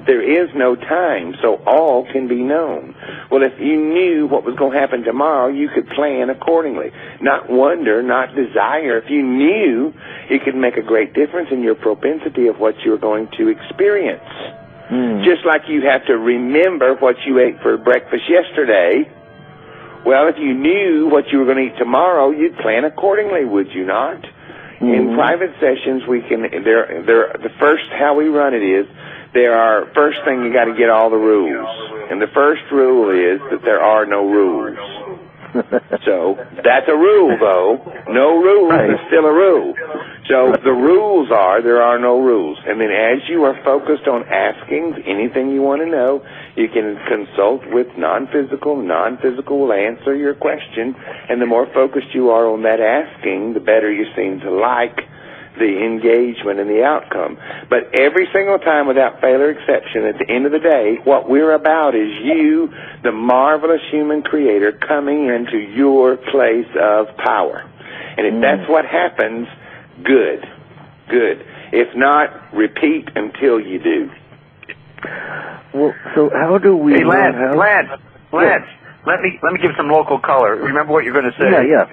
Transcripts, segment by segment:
There is no time, so all can be known. Well, if you knew what was going to happen tomorrow, you could plan accordingly. Not wonder, not desire. If you knew, it could make a great difference in your propensity of what you're going to experience. Just like you have to remember what you ate for breakfast yesterday. Well, if you knew what you were going to eat tomorrow, you'd plan accordingly, would you not? In private sessions, we can. The first how we run it is first thing you got to get all the rules, and the first rule is that there are no rules. So that's a rule, though. No rules is still a rule. So the rules are there are no rules. And then as you are focused on asking anything you want to know, you can consult with non-physical. Non-physical will answer your question. And the more focused you are on that asking, the better you seem to like the engagement and the outcome. But every single time, without fail or exception, at the end of the day, what we're about is you, the marvelous human creator, coming into your place of power. And if that's what happens, good. If not, repeat until you do. Well, so how do we... Hey, Lance, let me give some local color. Remember what you're going to say. Yeah.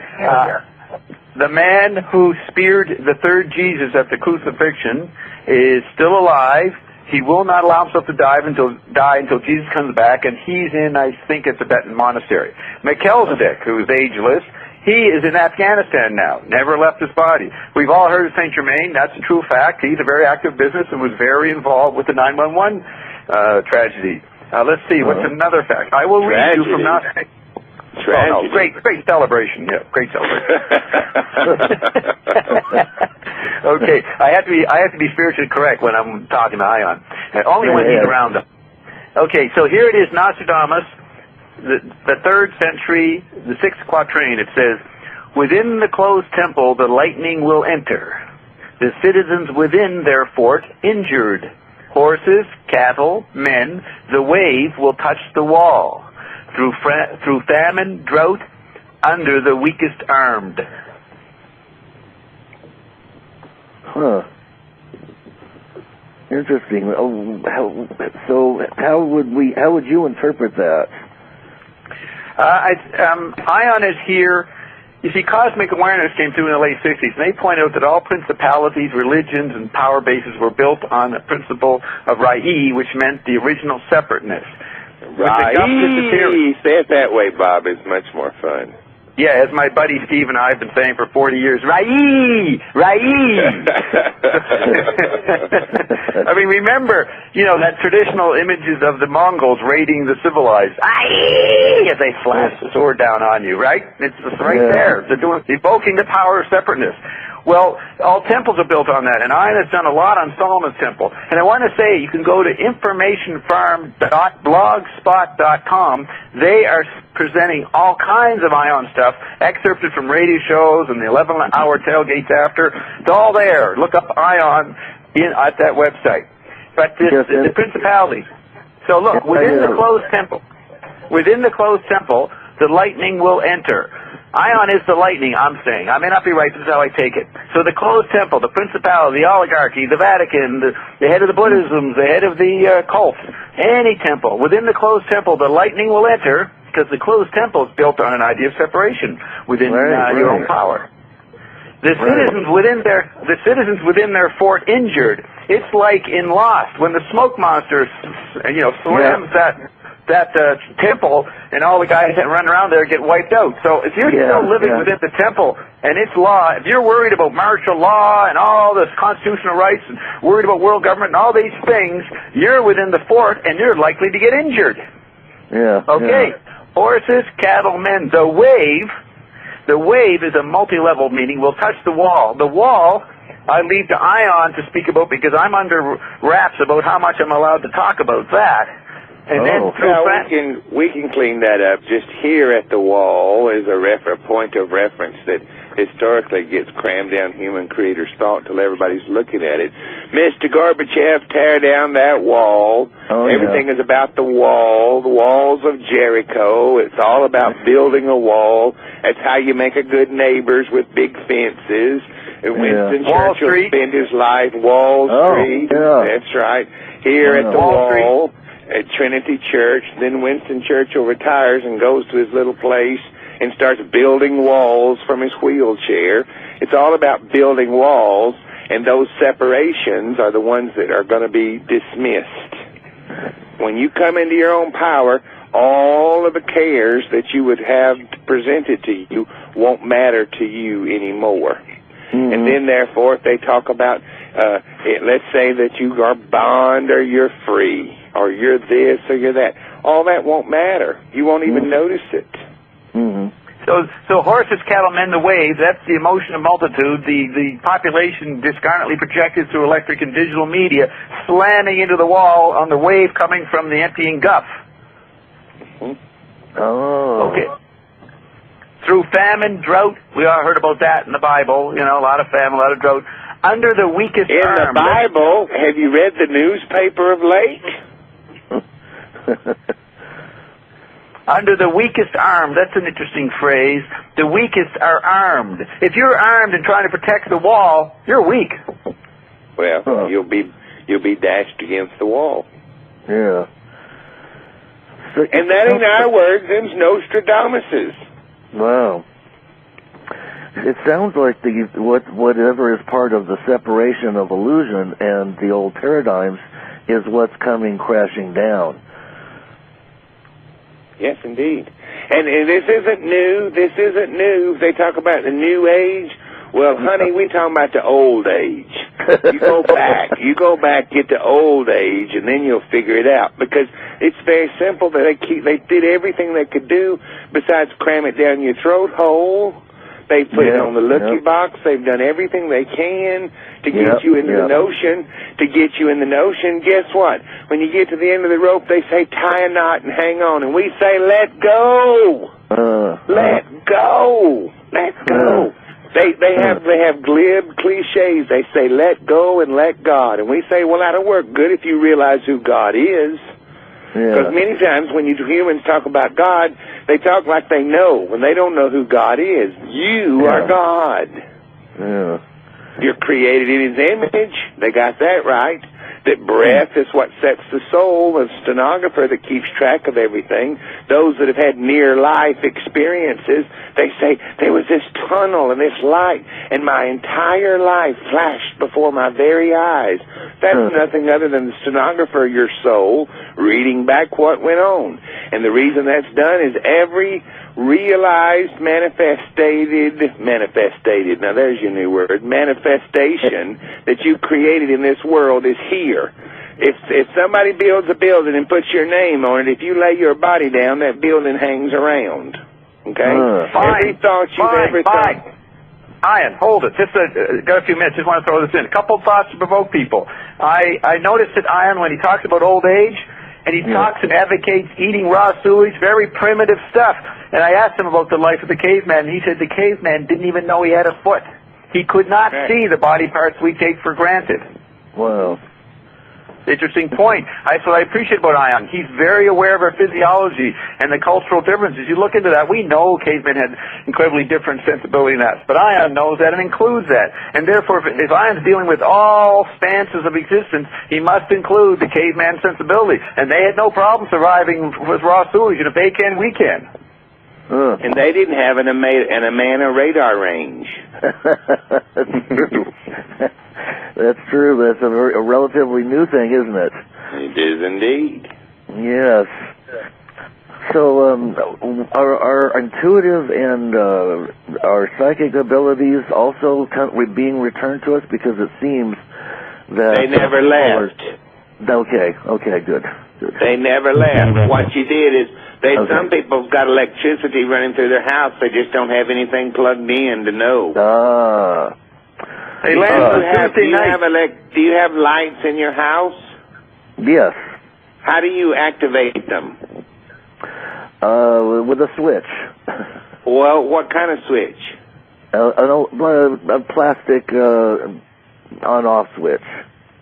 The man who speared the third Jesus at the crucifixion is still alive. He will not allow himself to die until Jesus comes back, and he's in, I think, a Tibetan monastery. Melchizedek, who is ageless, he is in Afghanistan now, never left his body. We've all heard of Saint Germain. That's a true fact. He's a very active business and was very involved with the 9/11 tragedy. Let's see, what's another fact? I will read you from Gnostic. Oh, no, great celebration. Yeah, great celebration. Okay, I have to be spiritually correct when I'm talking to Ion. Only when he's around them. Okay, so here it is, Nostradamus, the 3rd century, the 6th quatrain. It says, "Within the closed temple the lightning will enter. The citizens within their fort injured. Horses, cattle, men, the wave will touch the wall. Through famine, drought, under the weakest armed." Huh. Interesting. How would you interpret that? Ion is here. You see, cosmic awareness came through in the late 60s, and they point out that all principalities, religions, and power bases were built on the principle of Rai, which meant the original separateness. Rai! Say it that way, Bob. It's much more fun. Yeah, as my buddy Steve and I have been saying for 40 years, Rai! I mean, remember, that traditional images of the Mongols raiding the civilized. Rai! As they flash the sword down on you, right? It's right there. They're evoking the power of separateness. Well, all temples are built on that, and Ion has done a lot on Solomon's temple. And I want to say, you can go to informationfarm.blogspot.com. They are presenting all kinds of Ion stuff, excerpted from radio shows and the 11-hour tailgates after. It's all there. Look up Ion at that website. But the principalities. So look, within the closed temple, the lightning will enter. Ion is the lightning, I'm saying. I may not be right, this is how I take it. So the closed temple, the principality, the oligarchy, the Vatican, the head of the Buddhism, the head of the cult, any temple. Within the closed temple, the lightning will enter, because the closed temple is built on an idea of separation within your own power. The citizens within their fort injured. It's like in Lost, when the smoke monster slams that temple, and all the guys that run around there get wiped out. So if you're still living within the temple and its law, if you're worried about martial law and all this constitutional rights and worried about world government and all these things, you're within the fort and you're likely to get injured. Yeah. Okay. Horses, cattle, men. The wave is a multi-level meaning, will touch the wall. The wall I leave to Ion to speak about, because I'm under wraps about how much I'm allowed to talk about that. And then we can clean that up. Just here at the wall is a point of reference that historically gets crammed down human creator's thought till everybody's looking at it. Mr. Gorbachev, tear down that wall. Everything is about the wall, the walls of Jericho. It's all about building a wall. That's how you make a good neighbors with big fences. And Winston Churchill spent his life Wall Street. That's right. Here at the wall at Trinity Church. Then Winston Churchill retires and goes to his little place and starts building walls from his wheelchair. It's all about building walls, and those separations are the ones that are going to be dismissed. When you come into your own power, all of the cares that you would have presented to you won't matter to you anymore. And then, therefore, if they talk about, let's say that you are bond or you're free, or you're this or you're that, all that won't matter. You won't even notice it. So horses, cattle, men, the waves, that's the emotion of multitude, the population discarnately projected through electric and digital media, slamming into the wall on the wave coming from the emptying guff. Okay. Through famine, drought, we all heard about that in the Bible, you know, a lot of famine, a lot of drought. Under the weakest arm. In the Bible, have you read the newspaper of late? Under the weakest arm, that's an interesting phrase. The weakest are armed. If you're armed and trying to protect the wall, you're weak. Well, you'll be dashed against the wall. Yeah. So, and that ain't our words, them's Nostradamus's. Wow. It sounds like whatever is part of the separation of illusion and the old paradigms is what's coming crashing down. Yes, indeed. And this isn't new. This isn't new. They talk about the new age. Well, honey, we talking about the old age. You go back, get the old age, and then you'll figure it out. Because it's very simple. They did everything they could do besides cram it down your throat hole. They put it on the looky box. They've done everything they can to get you into the notion. To get you in the notion, guess what? When you get to the end of the rope, they say tie a knot and hang on, and we say let go. Let go. Let go. They have glib cliches. They say let go and let God, and we say, well, that'll work good if you realize who God is. Because many times when you humans talk about God, they talk like they know, when they don't know who God is. You are God. You're created in His image. They got that right. That breath is what sets the soul. The stenographer that keeps track of everything. Those that have had near-life experiences, they say, there was this tunnel and this light, and my entire life flashed before my very eyes. That's nothing other than the stenographer, your soul, reading back what went on. And the reason that's done is every realized manifested, now there's your new word, manifestation that you created in this world is here. If somebody builds a building and puts your name on it, if you lay your body down, that building hangs around. Okay? Every thought you've ever thought. Ian, hold it. Just got a few minutes. Just want to throw this in. A couple of thoughts to provoke people. I noticed that Ian, when he talks about old age, and he talks and advocates eating raw sewage, very primitive stuff. And I asked him about the life of the caveman, and he said the caveman didn't even know he had a foot. He could not see the body parts we take for granted. Wow. Interesting point. That's what I appreciate about Ion. He's very aware of our physiology and the cultural differences. You look into that, we know cavemen had incredibly different sensibility in that. But Ion knows that and includes that. And therefore, if Ion's dealing with all stances of existence, he must include the caveman sensibility. And they had no problem surviving with raw sewage. And if they can, we can. And they didn't have an Amana radar range. That's true. That's true. That's a relatively new thing, isn't it? It is indeed. Yes. So, are intuitive and our psychic abilities also being returned to us? Because it seems that they never left. Okay, good. They never left. What you did is, some people have got electricity running through their house. They just don't have anything plugged in to know. Hey, Lance, do you have lights in your house? Yes. How do you activate them? With a switch. Well, what kind of switch? A plastic on-off switch.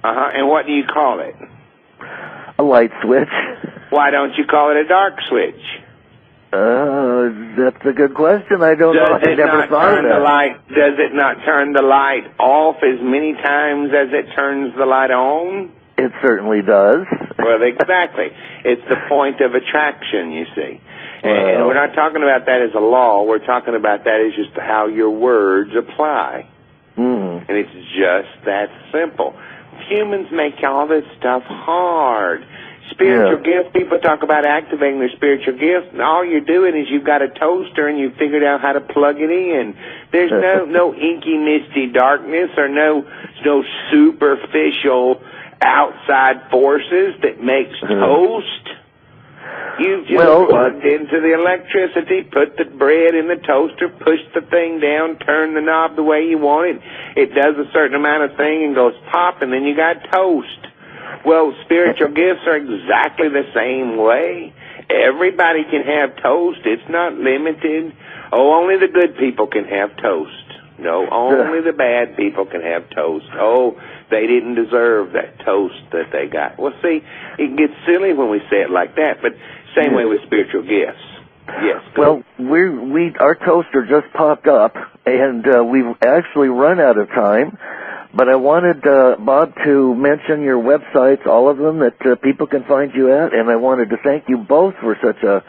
And what do you call it? A light switch. Why don't you call it a dark switch? That's a good question. I don't know. I never thought of that. Does it not turn the light off as many times as it turns the light on? It certainly does. Well, exactly. It's the point of attraction, you see. And we're not talking about that as a law. We're talking about that as just how your words apply. And it's just that simple. Humans make all this stuff hard. Spiritual gifts, people talk about activating their spiritual gifts, and all you're doing is you've got a toaster and you've figured out how to plug it in. There's no inky, misty darkness or no superficial outside forces that makes toast. You just plugged into the electricity, put the bread in the toaster, push the thing down, turn the knob the way you want it. It does a certain amount of thing and goes pop, and then you got toast. Well, spiritual gifts are exactly the same way. Everybody can have toast. It's not limited. Oh, only the good people can have toast. No, only the bad people can have toast. Oh, they didn't deserve that toast that they got. Well, see, it gets silly when we say it like that, but same way with spiritual gifts. Yes. Well, our toaster just popped up, and we've actually run out of time. But I wanted, Bob, to mention your websites, all of them, that people can find you at, and I wanted to thank you both for such a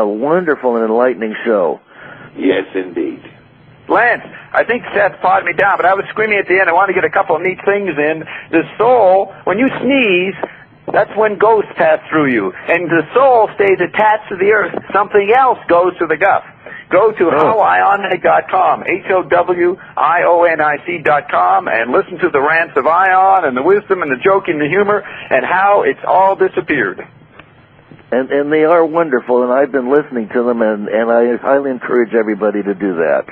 wonderful and enlightening show. Yes, indeed. Lance, I think Seth fought me down, but I was screaming at the end. I wanted to get a couple of neat things in. The soul, when you sneeze, that's when ghosts pass through you. And the soul stays attached to the earth. Something else goes to the guff. Go to howionic.com, HOWIONIC.com, and listen to the rants of Ion and the wisdom and the joke and the humor and how it's all disappeared. And they are wonderful, and I've been listening to them, and I highly encourage everybody to do that.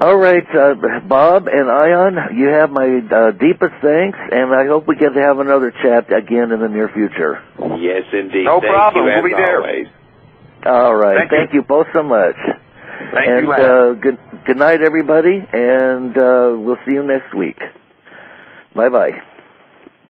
All right, Bob and Ion, you have my deepest thanks, and I hope we get to have another chat again in the near future. Yes, indeed. No problem. We'll be there. Always. All right. Thank you both so much. Thank you, Lance. Good night, everybody, and we'll see you next week. Bye-bye.